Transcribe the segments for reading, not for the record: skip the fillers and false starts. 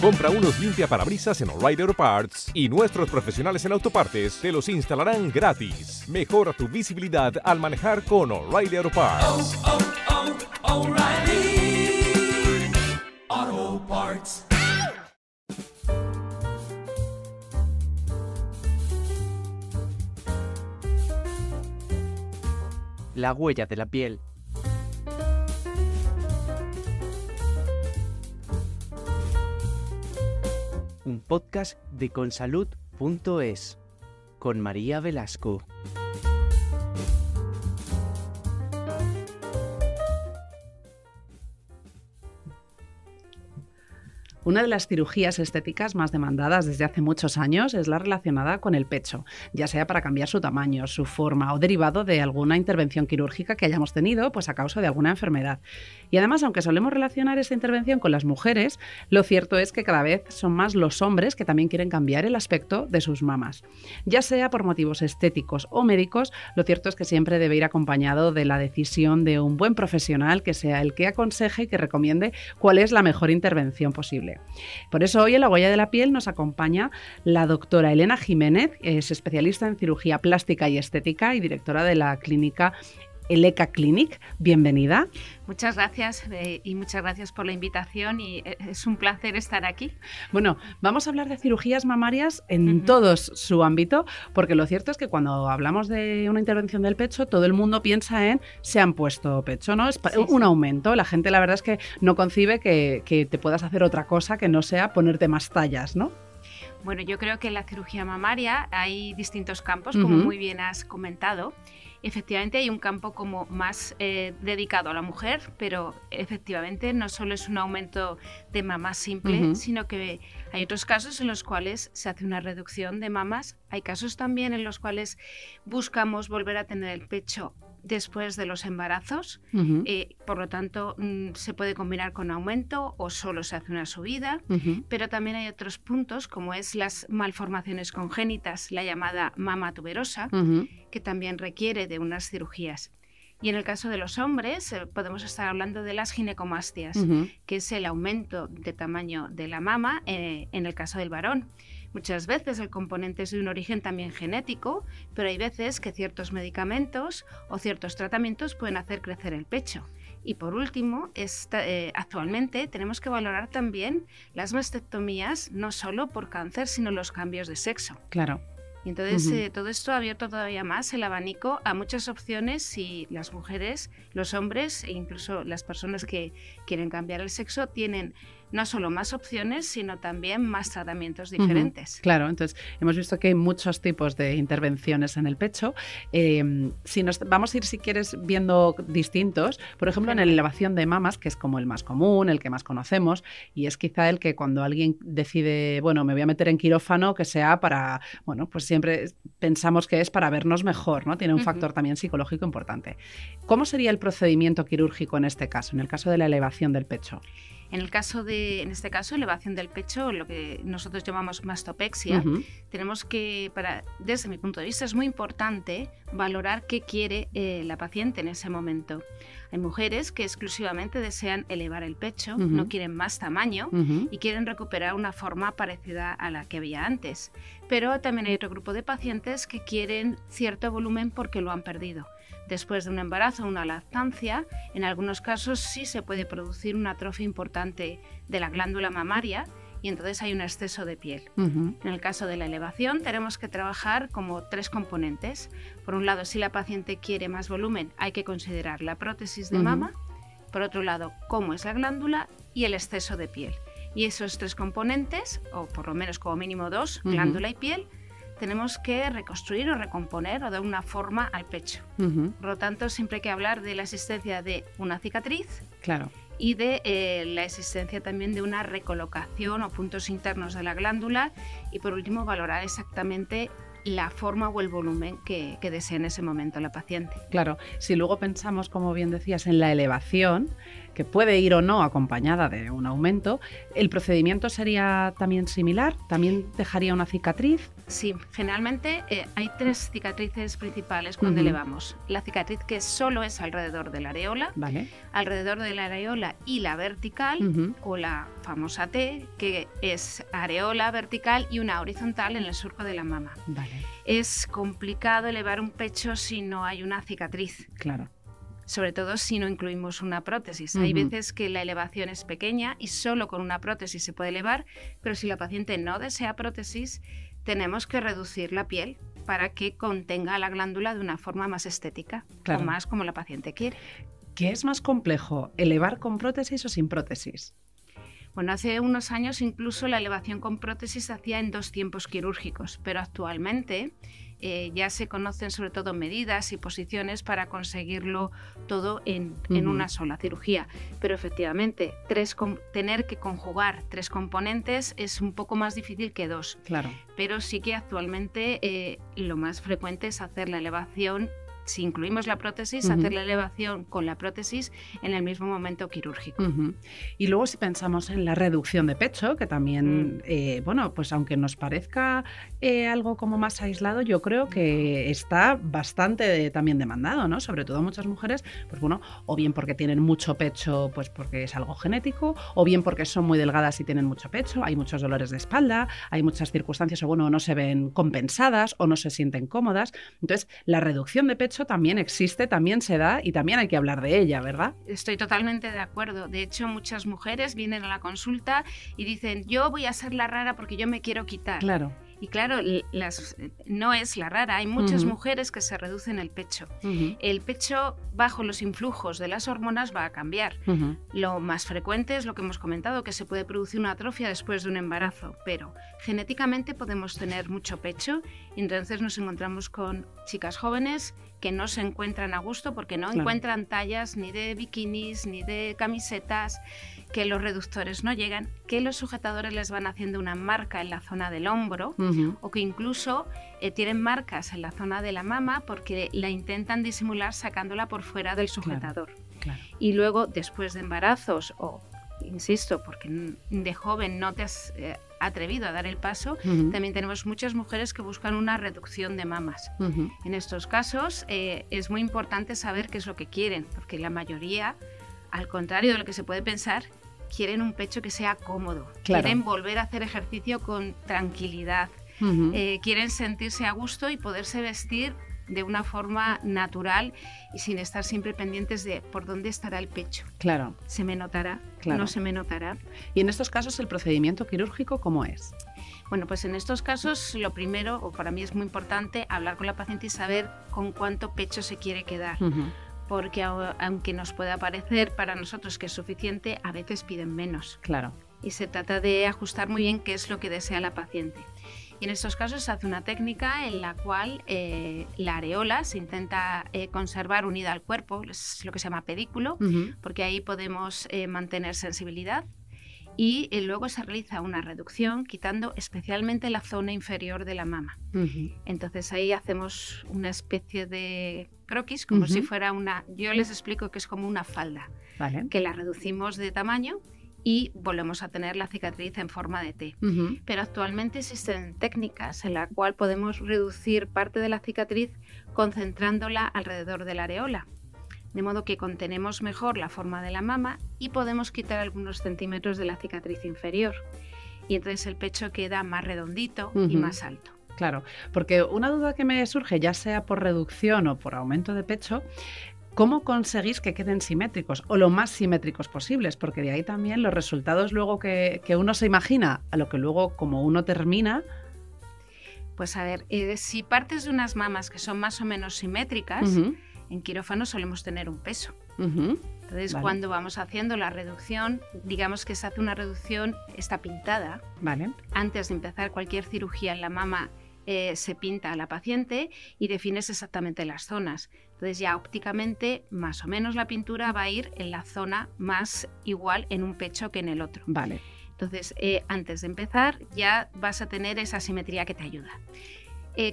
Compra unos limpiaparabrisas en O'Reilly Auto Parts y nuestros profesionales en autopartes te los instalarán gratis. Mejora tu visibilidad al manejar con O'Reilly Auto Parts. O'Reilly Auto Parts. La huella de la piel. Un podcast de consalud.es con María Velasco. Una de las cirugías estéticas más demandadas desde hace muchos años es la relacionada con el pecho, ya sea para cambiar su tamaño, su forma o derivado de alguna intervención quirúrgica que hayamos tenido pues a causa de alguna enfermedad. Y además, aunque solemos relacionar esta intervención con las mujeres, lo cierto es que cada vez son más los hombres que también quieren cambiar el aspecto de sus mamas. Ya sea por motivos estéticos o médicos, lo cierto es que siempre debe ir acompañado de la decisión de un buen profesional que sea el que aconseje y que recomiende cuál es la mejor intervención posible. Por eso hoy en La Huella de la Piel nos acompaña la doctora Elena Jiménez, es especialista en cirugía plástica y estética y directora de la clínica Eleca Clinic. Bienvenida. Muchas gracias y muchas gracias por la invitación y es un placer estar aquí. Bueno, vamos a hablar de cirugías mamarias en todo su ámbito, porque lo cierto es que cuando hablamos de una intervención del pecho, todo el mundo piensa en se han puesto pecho, ¿no? Es un aumento. La gente la verdad es que no concibe que te puedas hacer otra cosa que no sea ponerte más tallas, ¿no? Bueno, yo creo que en la cirugía mamaria hay distintos campos, como muy bien has comentado. Efectivamente hay un campo como más dedicado a la mujer, pero efectivamente no solo es un aumento de mamas simple, sino que hay otros casos en los cuales se hace una reducción de mamas. Hay casos también en los cuales buscamos volver a tener el pecho después de los embarazos, por lo tanto se puede combinar con aumento o solo se hace una subida, pero también hay otros puntos como es las malformaciones congénitas, la llamada mama tuberosa, que también requiere de unas cirugías. Y en el caso de los hombres podemos estar hablando de las ginecomastias, que es el aumento de tamaño de la mama en el caso del varón. Muchas veces el componente es de un origen también genético, pero hay veces que ciertos medicamentos o ciertos tratamientos pueden hacer crecer el pecho. Y por último, actualmente tenemos que valorar también las mastectomías, no solo por cáncer, sino los cambios de sexo. Claro. Y entonces todo esto ha abierto todavía más el abanico a muchas opciones y las mujeres, los hombres e incluso las personas que quieren cambiar el sexo tienen no solo más opciones, sino también más tratamientos diferentes. Claro, entonces hemos visto que hay muchos tipos de intervenciones en el pecho. Vamos a ir, si quieres, viendo distintos. Por ejemplo, en la elevación de mamas, que es como el más común, el que más conocemos, y es quizá el que cuando alguien decide, bueno, me voy a meter en quirófano, que sea para, bueno, pues siempre pensamos que es para vernos mejor, ¿no? Tiene un factor también psicológico importante. ¿Cómo sería el procedimiento quirúrgico en este caso, en el caso de la elevación del pecho? En este caso, elevación del pecho, lo que nosotros llamamos mastopexia, tenemos que, desde mi punto de vista, es muy importante valorar qué quiere la paciente en ese momento. Hay mujeres que exclusivamente desean elevar el pecho, no quieren más tamaño y quieren recuperar una forma parecida a la que había antes. Pero también hay otro grupo de pacientes que quieren cierto volumen porque lo han perdido. Después de un embarazo o una lactancia, en algunos casos sí se puede producir una atrofia importante de la glándula mamaria y entonces hay un exceso de piel. En el caso de la elevación tenemos que trabajar como tres componentes. Por un lado, si la paciente quiere más volumen, hay que considerar la prótesis de mama. Por otro lado, cómo es la glándula y el exceso de piel. Y esos tres componentes, o por lo menos como mínimo dos, glándula y piel, tenemos que reconstruir o recomponer o dar una forma al pecho. Por lo tanto, siempre hay que hablar de la existencia de una cicatriz y de la existencia también de una recolocación o puntos internos de la glándula y por último valorar exactamente la forma o el volumen que desea en ese momento la paciente. Claro, si luego pensamos, como bien decías, en la elevación, que puede ir o no acompañada de un aumento, ¿el procedimiento sería también similar? ¿También dejaría una cicatriz? Sí, generalmente hay 3 cicatrices principales cuando elevamos. La cicatriz que solo es alrededor de la areola, Vale. alrededor de la areola y la vertical, o la famosa T, que es areola vertical y una horizontal en el surco de la mama. Vale. Es complicado elevar un pecho si no hay una cicatriz. Claro. Sobre todo si no incluimos una prótesis. Hay veces que la elevación es pequeña y solo con una prótesis se puede elevar, pero si la paciente no desea prótesis, tenemos que reducir la piel para que contenga la glándula de una forma más estética, Claro. o más como la paciente quiere. ¿Qué es más complejo, elevar con prótesis o sin prótesis? Bueno, hace unos años incluso la elevación con prótesis se hacía en 2 tiempos quirúrgicos, pero actualmente ya se conocen sobre todo medidas y posiciones para conseguirlo todo en una sola cirugía. Pero efectivamente, tener que conjugar 3 componentes es un poco más difícil que 2. Claro. Pero sí que actualmente lo más frecuente es hacer la elevación. Si incluimos la prótesis, hacer la elevación con la prótesis en el mismo momento quirúrgico. Y luego si pensamos en la reducción de pecho, que también, bueno, pues aunque nos parezca algo como más aislado, yo creo que está bastante también demandado, ¿no? Sobre todo muchas mujeres, pues bueno, o bien porque tienen mucho pecho, pues porque es algo genético, o bien porque son muy delgadas y tienen mucho pecho, hay muchos dolores de espalda, hay muchas circunstancias, o bueno, no se ven compensadas o no se sienten cómodas. Entonces, la reducción de pecho también existe, también se da y también hay que hablar de ella, ¿verdad? Estoy totalmente de acuerdo. De hecho, muchas mujeres vienen a la consulta y dicen, yo voy a ser la rara porque yo me quiero quitar. Claro. Y claro, no es la rara, hay muchas mujeres que se reducen el pecho. El pecho bajo los influjos de las hormonas va a cambiar. Lo más frecuente es lo que hemos comentado, que se puede producir una atrofia después de un embarazo, pero genéticamente podemos tener mucho pecho y entonces nos encontramos con chicas jóvenes que no se encuentran a gusto porque no encuentran tallas ni de bikinis ni de camisetas, que los reductores no llegan, que los sujetadores les van haciendo una marca en la zona del hombro o que incluso tienen marcas en la zona de la mama porque la intentan disimular sacándola por fuera del sujetador. Claro. Y luego, después de embarazos o, insisto, porque de joven no te has atrevido a dar el paso, también tenemos muchas mujeres que buscan una reducción de mamas. En estos casos es muy importante saber qué es lo que quieren, porque la mayoría, al contrario de lo que se puede pensar, quieren un pecho que sea cómodo, quieren volver a hacer ejercicio con tranquilidad, quieren sentirse a gusto y poderse vestir de una forma natural y sin estar siempre pendientes de por dónde estará el pecho. Claro. ¿Se me notará? Claro. ¿No se me notará? Y en estos casos, ¿el procedimiento quirúrgico cómo es? Bueno, pues en estos casos lo primero, o para mí es muy importante, hablar con la paciente y saber con cuánto pecho se quiere quedar. Porque aunque nos pueda parecer para nosotros que es suficiente, a veces piden menos. Claro. Y se trata de ajustar muy bien qué es lo que desea la paciente. Y en estos casos se hace una técnica en la cual la areola se intenta conservar unida al cuerpo, es lo que se llama pedículo, porque ahí podemos mantener sensibilidad. Y luego se realiza una reducción quitando especialmente la zona inferior de la mama. Entonces ahí hacemos una especie de croquis, como si fuera una... Yo les explico que es como una falda, que la reducimos de tamaño y volvemos a tener la cicatriz en forma de T. Pero actualmente existen técnicas en las cuales podemos reducir parte de la cicatriz concentrándola alrededor de la areola. De modo que contenemos mejor la forma de la mama y podemos quitar algunos centímetros de la cicatriz inferior. Y entonces el pecho queda más redondito y más alto. Claro, porque una duda que me surge, ya sea por reducción o por aumento de pecho, ¿cómo conseguís que queden simétricos o lo más simétricos posibles? Porque de ahí también los resultados luego que uno se imagina a lo que luego como uno termina... Pues a ver, si partes de unas mamas que son más o menos simétricas... En quirófano solemos tener un peso. Entonces, cuando vamos haciendo la reducción, digamos que se hace una reducción, está pintada. Antes de empezar cualquier cirugía en la mama, se pinta a la paciente y defines exactamente las zonas. Entonces, ya ópticamente, más o menos la pintura va a ir en la zona más igual en un pecho que en el otro. Entonces, antes de empezar, ya vas a tener esa simetría que te ayuda.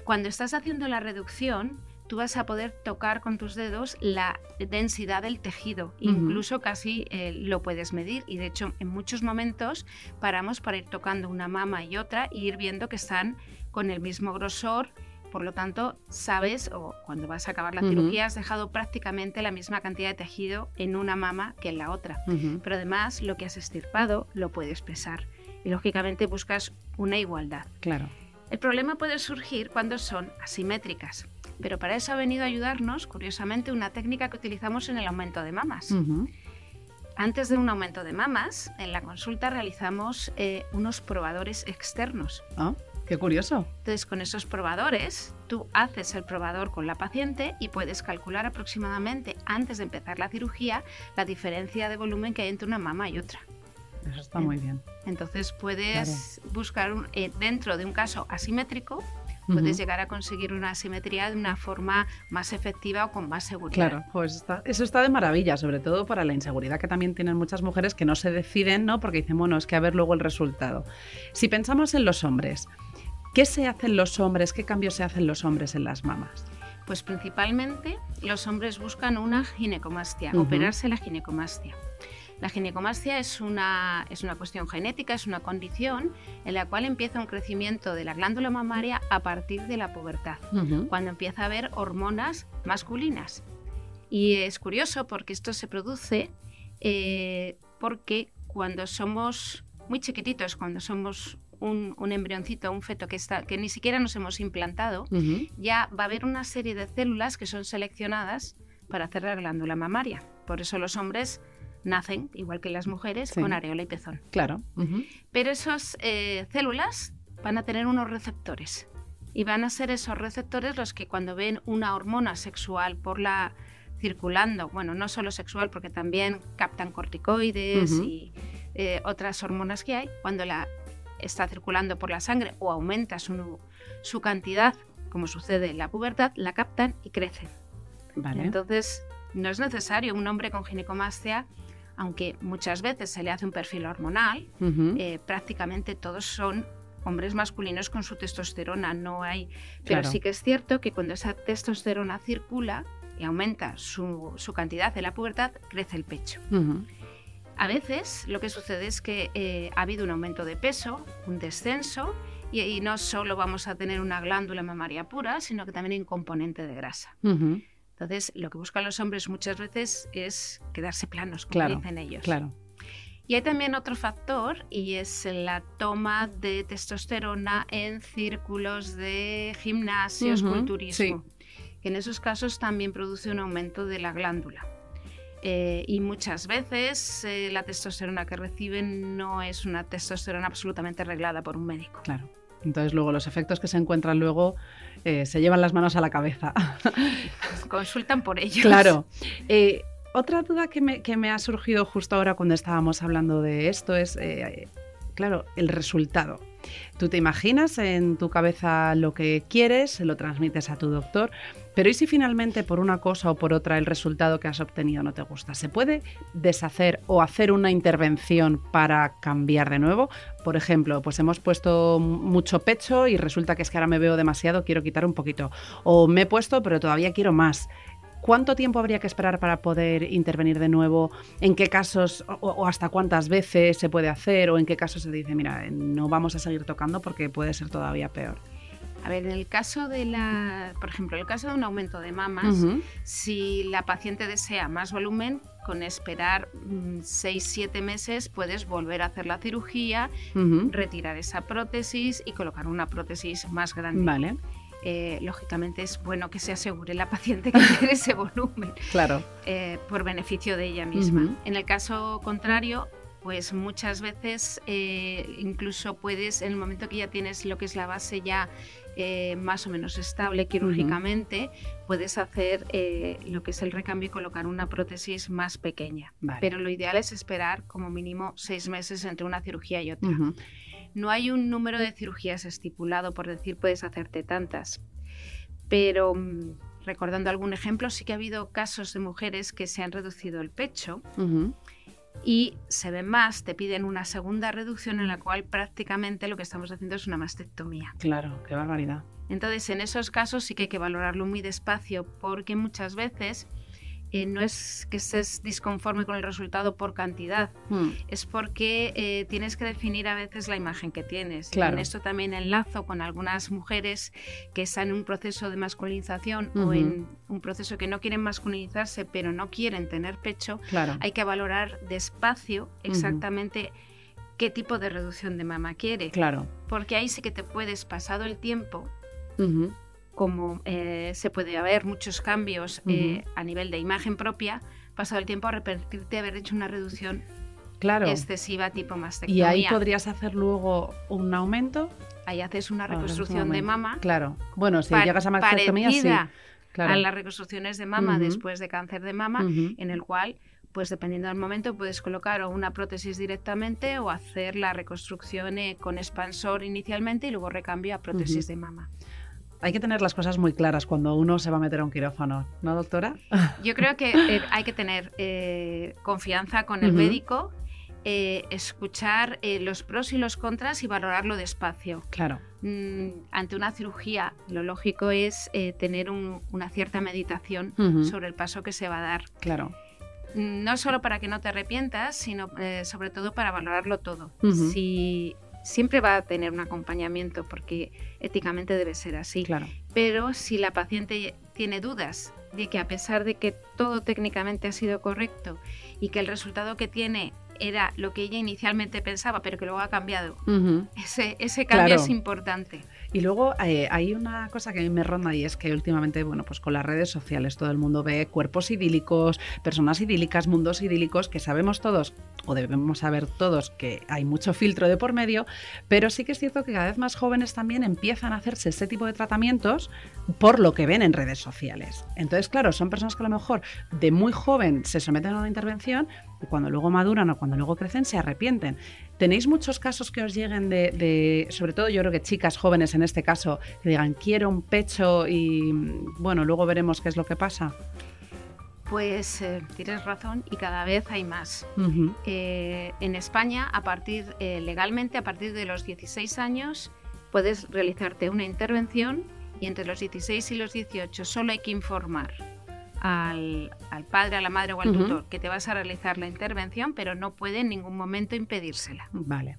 Cuando estás haciendo la reducción, tú vas a poder tocar con tus dedos la densidad del tejido, incluso casi lo puedes medir y de hecho en muchos momentos paramos para ir tocando una mama y otra y ir viendo que están con el mismo grosor. Por lo tanto, sabes, o cuando vas a acabar la cirugía, has dejado prácticamente la misma cantidad de tejido en una mama que en la otra. Pero además, lo que has extirpado lo puedes pesar. Y lógicamente buscas una igualdad. Claro. El problema puede surgir cuando son asimétricas. Pero para eso ha venido a ayudarnos, curiosamente, una técnica que utilizamos en el aumento de mamas. Antes de un aumento de mamas, en la consulta realizamos unos probadores externos. Ah, qué curioso. Entonces, con esos probadores, tú haces el probador con la paciente y puedes calcular aproximadamente, antes de empezar la cirugía, la diferencia de volumen que hay entre una mama y otra. Eso está muy bien. Entonces, puedes buscar, dentro de un caso asimétrico, puedes llegar a conseguir una asimetría de una forma más efectiva o con más seguridad. Claro, pues eso está de maravilla, sobre todo para la inseguridad que también tienen muchas mujeres que no se deciden, ¿no? Porque dicen, bueno, es que a ver luego el resultado. Si pensamos en los hombres, ¿qué se hacen los hombres? ¿Qué cambios se hacen los hombres en las mamas? Pues principalmente los hombres buscan una ginecomastia, operarse la ginecomastia. La ginecomastia es una cuestión genética, es una condición en la cual empieza un crecimiento de la glándula mamaria a partir de la pubertad, cuando empieza a haber hormonas masculinas. Y es curioso porque esto se produce porque cuando somos muy chiquititos, cuando somos un embrioncito, un feto que ni siquiera nos hemos implantado, ya va a haber una serie de células que son seleccionadas para hacer la glándula mamaria. Por eso los hombres nacen, igual que las mujeres, con areola y pezón. Claro. Pero esas células van a tener unos receptores y van a ser esos receptores los que cuando ven una hormona sexual circulando, bueno, no solo sexual porque también captan corticoides y otras hormonas que hay, cuando está circulando por la sangre o aumenta su cantidad, como sucede en la pubertad, la captan y crecen. Vale. Entonces, no es necesario un hombre con ginecomastia, aunque muchas veces se le hace un perfil hormonal, prácticamente todos son hombres masculinos con su testosterona, no hay. Pero sí que es cierto que cuando esa testosterona circula y aumenta su cantidad en la pubertad, crece el pecho. A veces lo que sucede es que ha habido un aumento de peso, un descenso, y no solo vamos a tener una glándula mamaria pura, sino que también hay un componente de grasa. Entonces, lo que buscan los hombres muchas veces es quedarse planos, como dicen ellos. Claro. Y hay también otro factor, y es la toma de testosterona en círculos de gimnasios, culturismo, que en esos casos también produce un aumento de la glándula. Y muchas veces la testosterona que reciben no es una testosterona absolutamente arreglada por un médico. Claro. Entonces luego los efectos que se encuentran luego se llevan las manos a la cabeza. Consultan por ellos. Claro. Otra duda que me ha surgido justo ahora cuando estábamos hablando de esto es, claro, el resultado. Tú te imaginas en tu cabeza lo que quieres, se lo transmites a tu doctor, pero ¿y si finalmente por una cosa o por otra el resultado que has obtenido no te gusta? ¿Se puede deshacer o hacer una intervención para cambiar de nuevo? Por ejemplo, pues hemos puesto mucho pecho y resulta que es que ahora me veo demasiado, quiero quitar un poquito. O me he puesto pero todavía quiero más. ¿Cuánto tiempo habría que esperar para poder intervenir de nuevo? ¿En qué casos o hasta cuántas veces se puede hacer? ¿O en qué casos se dice, mira, no vamos a seguir tocando porque puede ser todavía peor? A ver, en el caso por ejemplo, en el caso de un aumento de mamas, si la paciente desea más volumen, con esperar 6-7 meses puedes volver a hacer la cirugía, retirar esa prótesis y colocar una prótesis más grande. Vale. Lógicamente es bueno que se asegure la paciente que tiene ese volumen, claro, por beneficio de ella misma. En el caso contrario, pues muchas veces incluso puedes, en el momento que ya tienes lo que es la base ya más o menos estable quirúrgicamente, puedes hacer lo que es el recambio y colocar una prótesis más pequeña. Vale. Pero lo ideal es esperar como mínimo 6 meses entre una cirugía y otra. No hay un número de cirugías estipulado, por decir, puedes hacerte tantas. Pero recordando algún ejemplo, sí que ha habido casos de mujeres que se han reducido el pecho y se ven más, te piden una segunda reducción en la cual prácticamente lo que estamos haciendo es una mastectomía. Claro, qué barbaridad. Entonces, en esos casos sí que hay que valorarlo muy despacio porque muchas veces no es que estés disconforme con el resultado por cantidad, es porque tienes que definir a veces la imagen que tienes. Claro. Y en esto también enlazo con algunas mujeres que están en un proceso de masculinización o en un proceso que no quieren masculinizarse pero no quieren tener pecho. Claro. Hay que valorar despacio exactamente qué tipo de reducción de mama quiere. Claro. Porque ahí sí que te puedes, pasado el tiempo, como se puede haber muchos cambios a nivel de imagen propia, pasado el tiempo arrepentirte de haber hecho una reducción excesiva tipo mastectomía. ¿Y ahí podrías hacer luego un aumento? Ahí haces una reconstrucción de mama. Claro. Bueno, si llegas a mastectomía, sí. Claro. A las reconstrucciones de mama después de cáncer de mama, en el cual, pues dependiendo del momento, puedes colocar o una prótesis directamente o hacer la reconstrucción con expansor inicialmente y luego recambio a prótesis de mama. Hay que tener las cosas muy claras cuando uno se va a meter a un quirófano, ¿no, doctora? Yo creo que hay que tener confianza con el médico, escuchar los pros y los contras y valorarlo despacio. Claro. Ante una cirugía, lo lógico es tener una cierta meditación sobre el paso que se va a dar. Claro. No solo para que no te arrepientas, sino sobre todo para valorarlo todo. Siempre va a tener un acompañamiento porque éticamente debe ser así. Claro. Pero si la paciente tiene dudas de que a pesar de que todo técnicamente ha sido correcto y que el resultado que tiene era lo que ella inicialmente pensaba, pero que luego ha cambiado, ese cambio es importante. Y luego hay una cosa que a mí me ronda y es que últimamente, bueno, pues con las redes sociales todo el mundo ve cuerpos idílicos, personas idílicas, mundos idílicos, que sabemos todos, o debemos saber todos, que hay mucho filtro de por medio, pero sí que es cierto que cada vez más jóvenes también empiezan a hacerse este tipo de tratamientos por lo que ven en redes sociales. Entonces, claro, son personas que a lo mejor de muy joven se someten a una intervención y cuando luego maduran o cuando luego crecen se arrepienten. ¿Tenéis muchos casos que os lleguen de sobre todo yo creo que chicas jóvenes en este caso, que digan quiero un pecho y bueno, luego veremos qué es lo que pasa? Pues tienes razón y cada vez hay más. En España, legalmente, a partir de los 16 años, puedes realizarte una intervención y entre los 16 y los 18 solo hay que informar al padre, a la madre o al tutor que te vas a realizar la intervención, pero no puede en ningún momento impedírsela. Vale.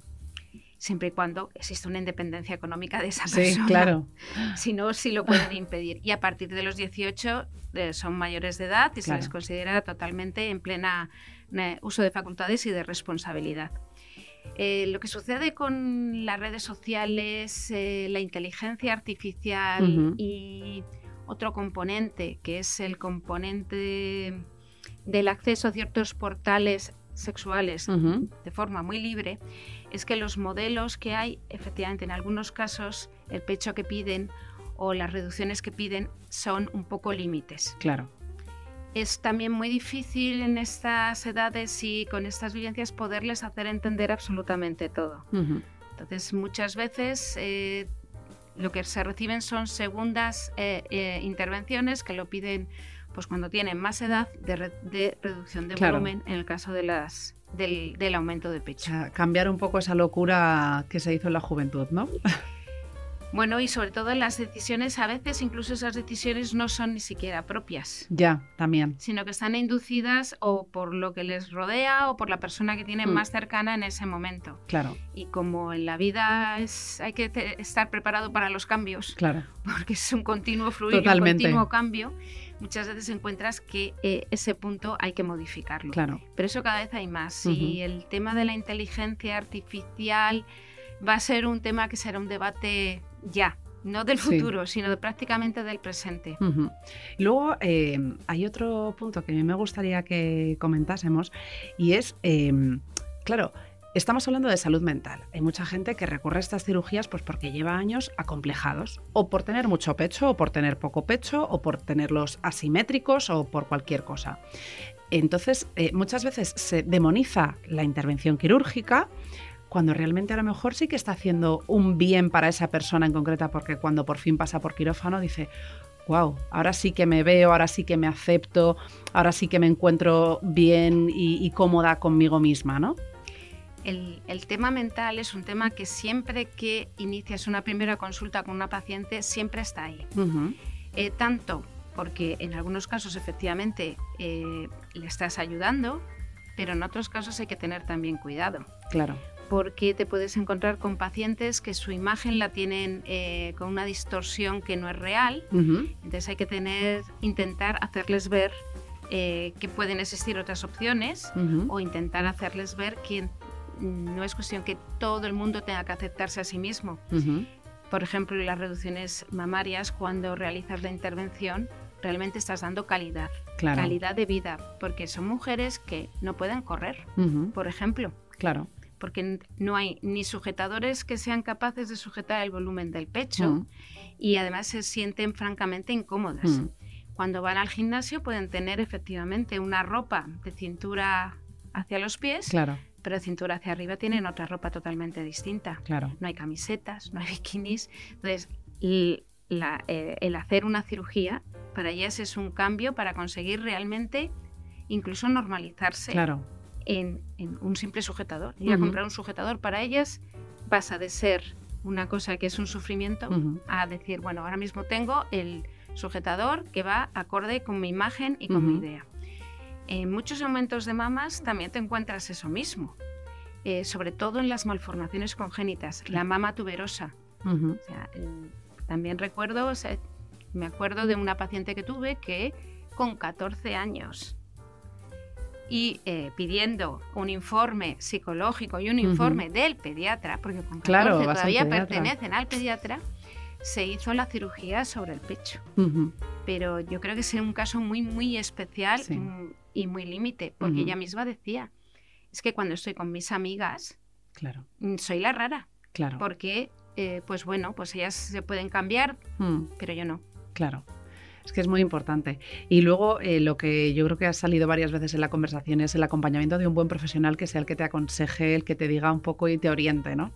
Siempre y cuando exista una independencia económica de esa persona. Sí, claro. Si no, sí lo pueden impedir. Y a partir de los 18 son mayores de edad y se les considera totalmente en plena uso de facultades y de responsabilidad. Lo que sucede con las redes sociales, la inteligencia artificial y otro componente, que es el componente del acceso a ciertos portales sexuales de forma muy libre, es que los modelos que hay, efectivamente, en algunos casos, el pecho que piden o las reducciones que piden son un poco límites. Claro. Es también muy difícil en estas edades y con estas vivencias poderles hacer entender absolutamente todo. Entonces, muchas veces lo que se reciben son segundas intervenciones que lo piden pues cuando tienen más edad de reducción de volumen en el caso de del aumento de pecho. O sea, cambiar un poco esa locura que se hizo en la juventud, ¿no? Bueno, y sobre todo en las decisiones, a veces incluso esas decisiones no son ni siquiera propias. Ya, también. Sino que están inducidas o por lo que les rodea o por la persona que tienen más cercana en ese momento. Claro. Y como en la vida hay que estar preparado para los cambios, claro, porque es un continuo fluir y un continuo cambio, muchas veces encuentras que ese punto hay que modificarlo. Claro. Pero eso cada vez hay más. Y el tema de la inteligencia artificial va a ser un tema que será un debate ya, no del futuro, sino prácticamente del presente. Luego hay otro punto que a mí me gustaría que comentásemos y es, claro, estamos hablando de salud mental. Hay mucha gente que recurre a estas cirugías pues porque lleva años acomplejados, o por tener mucho pecho, o por tener poco pecho, o por tenerlos asimétricos, o por cualquier cosa. Entonces, muchas veces se demoniza la intervención quirúrgica, cuando realmente a lo mejor sí que está haciendo un bien para esa persona en concreta, porque cuando por fin pasa por quirófano dice, wow, ahora sí que me veo, ahora sí que me acepto, ahora sí que me encuentro bien y cómoda conmigo misma, ¿no? El tema mental es un tema que siempre que inicias una primera consulta con una paciente siempre está ahí. Tanto porque en algunos casos efectivamente le estás ayudando, pero en otros casos hay que tener también cuidado. Claro. Porque te puedes encontrar con pacientes que su imagen la tienen con una distorsión que no es real. Entonces hay que intentar hacerles ver que pueden existir otras opciones, o intentar hacerles ver que no es cuestión que todo el mundo tenga que aceptarse a sí mismo. Por ejemplo, en las reducciones mamarias, cuando realizas la intervención, realmente estás dando calidad, calidad de vida, porque son mujeres que no pueden correr, por ejemplo. Claro. Porque no hay ni sujetadores que sean capaces de sujetar el volumen del pecho, y además se sienten francamente incómodas. Cuando van al gimnasio pueden tener efectivamente una ropa de cintura hacia los pies, pero de cintura hacia arriba tienen otra ropa totalmente distinta. No hay camisetas, no hay bikinis. Entonces, el hacer una cirugía para ellas es un cambio para conseguir realmente incluso normalizarse en un simple sujetador. Ir a comprar un sujetador para ellas pasa de ser una cosa que es un sufrimiento a decir, bueno, ahora mismo tengo el sujetador que va acorde con mi imagen y con mi idea. En muchos aumentos de mamas también te encuentras eso mismo, sobre todo en las malformaciones congénitas, la mama tuberosa. O sea, también recuerdo, me acuerdo de una paciente que tuve que con 14 años y pidiendo un informe psicológico y un informe del pediatra, porque con 14 todavía pertenecen al pediatra, se hizo la cirugía sobre el pecho. Pero yo creo que es un caso muy, muy especial y muy límite, porque ella misma decía, es que cuando estoy con mis amigas, soy la rara, porque pues bueno, pues ellas se pueden cambiar, pero yo no. Claro. Es que es muy importante. Y luego lo que yo creo que ha salido varias veces en la conversación es el acompañamiento de un buen profesional que sea el que te aconseje, el que te diga un poco y te oriente, ¿no?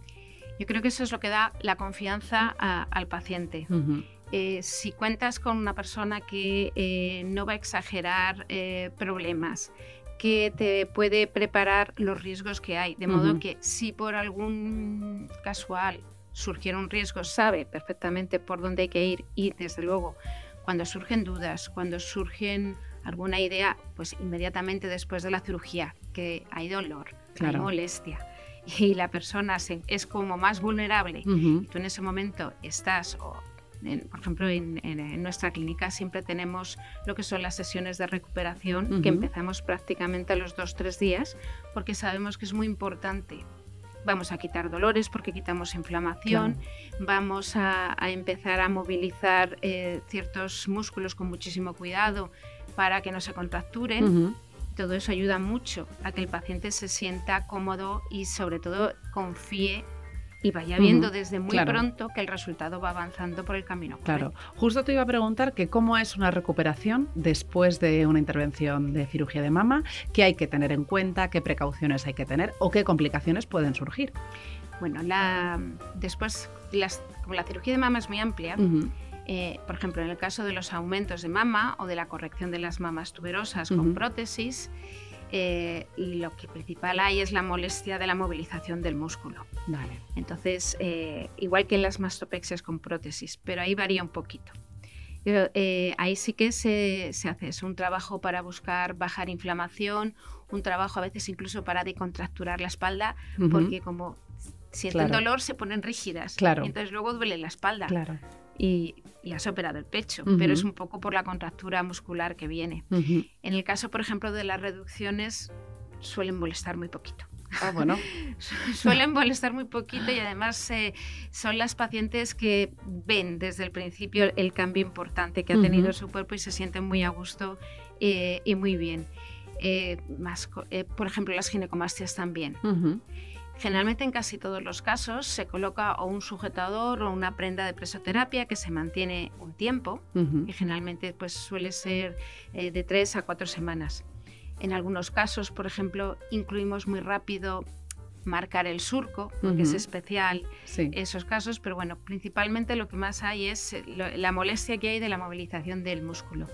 Yo creo que eso es lo que da la confianza al paciente. Si cuentas con una persona que no va a exagerar problemas, que te puede preparar los riesgos que hay, de modo que si por algún casual surgiera un riesgo, sabe perfectamente por dónde hay que ir, y desde luego cuando surgen dudas, cuando surgen alguna idea, pues inmediatamente después de la cirugía, que hay dolor, hay molestia, y la persona es como más vulnerable, y tú en ese momento estás, por ejemplo, en nuestra clínica siempre tenemos lo que son las sesiones de recuperación, que empezamos prácticamente a los 2-3 días, porque sabemos que es muy importante. Vamos a quitar dolores porque quitamos inflamación, vamos a empezar a movilizar ciertos músculos con muchísimo cuidado para que no se contracturen. Todo eso ayuda mucho a que el paciente se sienta cómodo y sobre todo confíe y vaya viendo desde muy pronto que el resultado va avanzando por el camino correcto. Justo te iba a preguntar que cómo es una recuperación después de una intervención de cirugía de mama, qué hay que tener en cuenta, qué precauciones hay que tener o qué complicaciones pueden surgir. Bueno, después, como la cirugía de mama es muy amplia, por ejemplo, en el caso de los aumentos de mama o de la corrección de las mamas tuberosas con prótesis, lo que principal hay es la molestia de la movilización del músculo. Entonces, igual que en las mastopexias con prótesis, pero ahí varía un poquito. Pero, ahí sí que se hace un trabajo para buscar bajar inflamación, un trabajo a veces incluso para decontracturar la espalda, porque como sienten dolor se ponen rígidas, y entonces luego duele la espalda. Y has operado el pecho, pero es un poco por la contractura muscular que viene. En el caso, por ejemplo, de las reducciones, suelen molestar muy poquito. Suelen molestar muy poquito, y además son las pacientes que ven desde el principio el cambio importante que ha tenido su cuerpo y se sienten muy a gusto y muy bien. Por ejemplo, las ginecomastias también. Generalmente en casi todos los casos se coloca o un sujetador o una prenda de presoterapia que se mantiene un tiempo, que generalmente pues, suele ser de 3 a 4 semanas. En algunos casos, por ejemplo, incluimos muy rápido marcar el surco, porque es especial esos casos, pero bueno, principalmente lo que más hay es la molestia que hay de la movilización del músculo.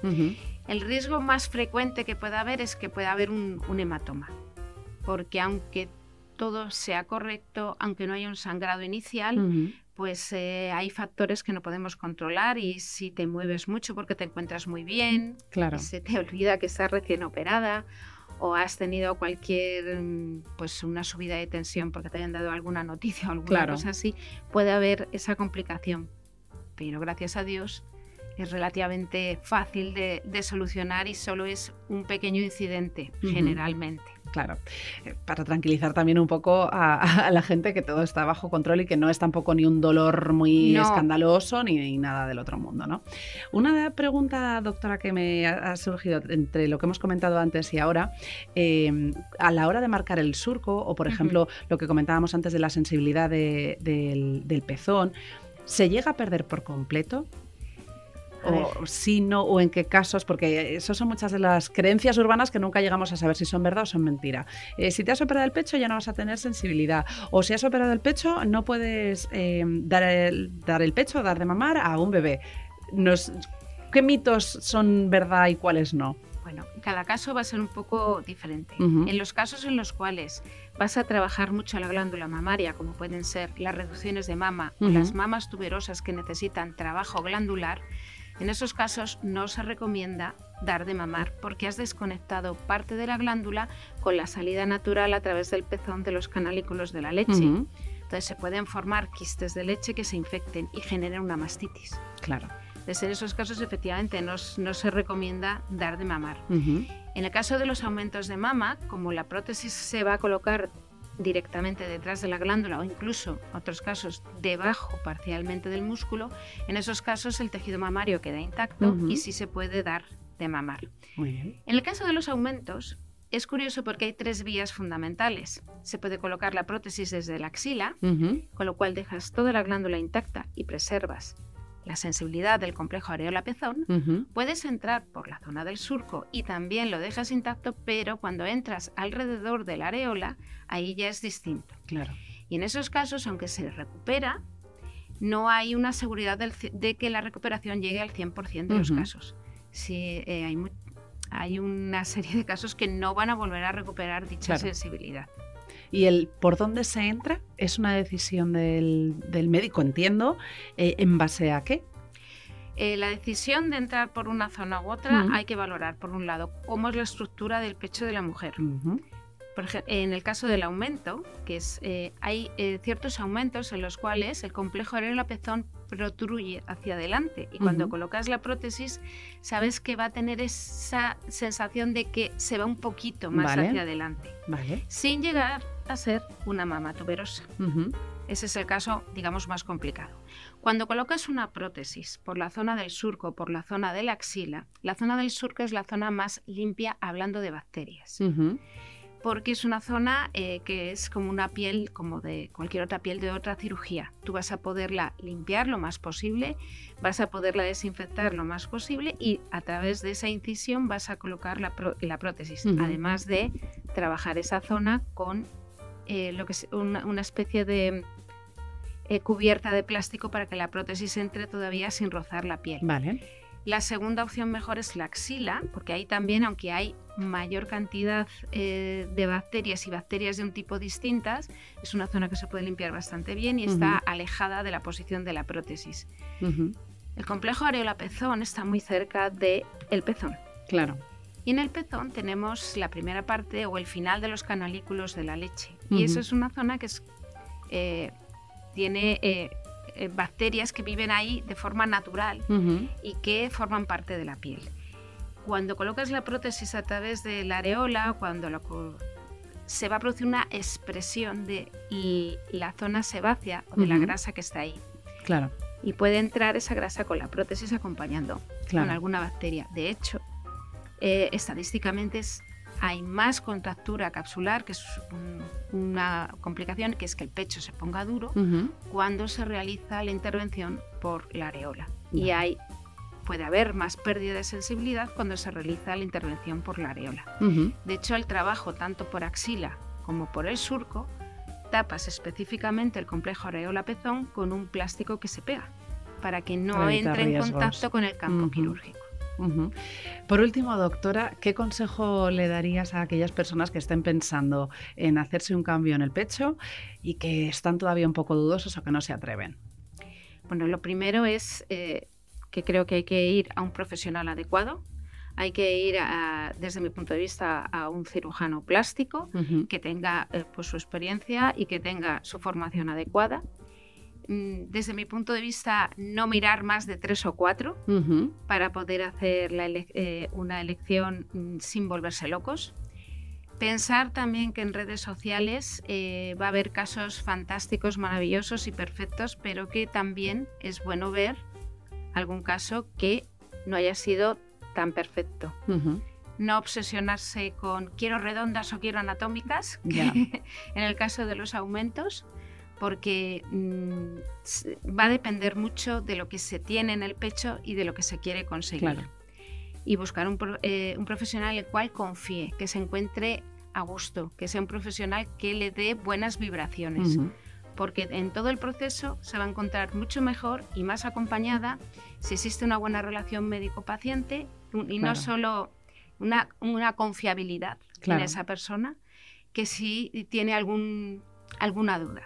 El riesgo más frecuente que pueda haber es que pueda haber un hematoma, porque aunque todo sea correcto, aunque no haya un sangrado inicial, pues hay factores que no podemos controlar y si te mueves mucho porque te encuentras muy bien, Claro. y se te olvida que estás recién operada o has tenido cualquier, pues una subida de tensión porque te hayan dado alguna noticia o alguna Claro. cosa así, puede haber esa complicación. Pero gracias a Dios es relativamente fácil de solucionar y solo es un pequeño incidente, generalmente. Claro, para tranquilizar también un poco a la gente que todo está bajo control y que no es tampoco ni un dolor muy No. escandaloso ni nada del otro mundo, ¿no? Una pregunta, doctora, que me ha surgido entre lo que hemos comentado antes y ahora, a la hora de marcar el surco o, por ejemplo, lo que comentábamos antes de la sensibilidad del pezón, ¿se llega a perder por completo? O si no, o en qué casos, porque eso son muchas de las creencias urbanas que nunca llegamos a saber si son verdad o son mentira. Si te has operado el pecho ya no vas a tener sensibilidad, o si has operado el pecho no puedes dar el pecho, dar de mamar a un bebé. ¿Qué mitos son verdad y cuáles no? Bueno, cada caso va a ser un poco diferente. Ujú. En los casos en los cuales vas a trabajar mucho la glándula mamaria, como pueden ser las reducciones de mama o Ujú. las mamas tuberosas que necesitan trabajo glandular, en esos casos no se recomienda dar de mamar porque has desconectado parte de la glándula con la salida natural a través del pezón de los canalículos de la leche. Ujú. Entonces se pueden formar quistes de leche que se infecten y generen una mastitis. Claro. Entonces en esos casos efectivamente no se recomienda dar de mamar. Ujú. En el caso de los aumentos de mama, como la prótesis se va a colocar directamente detrás de la glándula o incluso, en otros casos, debajo parcialmente del músculo, en esos casos el tejido mamario queda intacto Ujú. y sí se puede dar de mamar. Muy bien. En el caso de los aumentos, es curioso porque hay 3 vías fundamentales. Se puede colocar la prótesis desde la axila, Ujú. con lo cual dejas toda la glándula intacta y preservas la sensibilidad del complejo areola-pezón. Ujú. Puedes entrar por la zona del surco y también lo dejas intacto, pero cuando entras alrededor de la areola, ahí ya es distinto. Claro. Y en esos casos, aunque se recupera, no hay una seguridad de que la recuperación llegue al 100% de los Ujú. casos. Sí, hay una serie de casos que no van a volver a recuperar dicha Claro. sensibilidad. ¿Y el por dónde se entra es una decisión del médico, entiendo? ¿En base a qué? La decisión de entrar por una zona u otra Ujú. hay que valorar, por un lado, cómo es la estructura del pecho de la mujer. Ujú. Por ejemplo, en el caso del aumento, que es, hay ciertos aumentos en los cuales el complejo areola-pezón protruye hacia adelante y cuando Ujú. colocas la prótesis sabes que va a tener esa sensación de que se va un poquito más Vale. hacia adelante, Vale. sin llegar a ser una mama tuberosa. Ujú. Ese es el caso, digamos, más complicado. Cuando colocas una prótesis por la zona del surco, por la zona de la axila, la zona del surco es la zona más limpia hablando de bacterias. Ujú. Porque es una zona que es como una piel, como de cualquier otra piel de otra cirugía. Tú vas a poderla limpiar lo más posible, vas a poderla desinfectar lo más posible y a través de esa incisión vas a colocar la prótesis, Ujú. además de trabajar esa zona con lo que es una especie de cubierta de plástico para que la prótesis entre todavía sin rozar la piel. Vale. La segunda opción mejor es la axila, porque ahí también, aunque hay mayor cantidad de bacterias y bacterias de un tipo distintas, es una zona que se puede limpiar bastante bien y está Ujú. alejada de la posición de la prótesis. Ujú. El complejo areola-pezón está muy cerca del pezón. Claro. Y en el pezón tenemos la primera parte o el final de los canalículos de la leche. Ujú. Y esa es una zona que tiene bacterias que viven ahí de forma natural Ujú. y que forman parte de la piel. Cuando colocas la prótesis a través de la areola, se va a producir una expresión de la zona sebácea o de la Ujú. grasa que está ahí. Claro. Y puede entrar esa grasa con la prótesis acompañando Claro. con alguna bacteria. De hecho, estadísticamente hay más contractura capsular, que es una complicación, que es que el pecho se ponga duro Ujú. cuando se realiza la intervención por la areola. Vale. Y puede haber más pérdida de sensibilidad cuando se realiza la intervención por la areola. Ujú. De hecho, el trabajo tanto por axila como por el surco tapas específicamente el complejo areola-pezón con un plástico que se pega para que no Para evitar entre en riesgos. contacto con el campo Ujú. quirúrgico. Ujú. Por último, doctora, ¿qué consejo le darías a aquellas personas que estén pensando en hacerse un cambio en el pecho y que están todavía un poco dudosos o que no se atreven? Bueno, lo primero es que creo que hay que ir a un profesional adecuado. Hay que ir, desde mi punto de vista, a un cirujano plástico que tenga pues su experiencia y que tenga su formación adecuada. Desde mi punto de vista, no mirar más de 3 o 4 para poder hacer una elección sin volverse locos. Pensar también que en redes sociales va a haber casos fantásticos, maravillosos y perfectos, pero que también es bueno ver algún caso que no haya sido tan perfecto. No obsesionarse con quiero redondas o quiero anatómicas, en el caso de los aumentos, porque va a depender mucho de lo que se tiene en el pecho y de lo que se quiere conseguir. Claro. Y buscar un profesional en el cual confíe, que se encuentre a gusto, que sea un profesional que le dé buenas vibraciones. Porque en todo el proceso se va a encontrar mucho mejor y más acompañada si existe una buena relación médico-paciente y no solo una confiabilidad en esa persona, que si tiene alguna duda.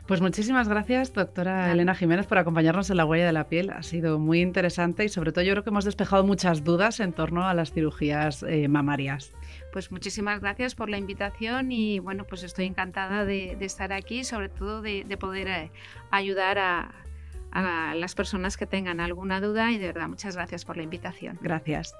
Pues muchísimas gracias, doctora Elena Jiménez, por acompañarnos en La Huella de la Piel. Ha sido muy interesante y sobre todo yo creo que hemos despejado muchas dudas en torno a las cirugías mamarias. Pues muchísimas gracias por la invitación y bueno, pues estoy encantada de estar aquí, sobre todo de poder ayudar a las personas que tengan alguna duda y de verdad muchas gracias por la invitación. Gracias.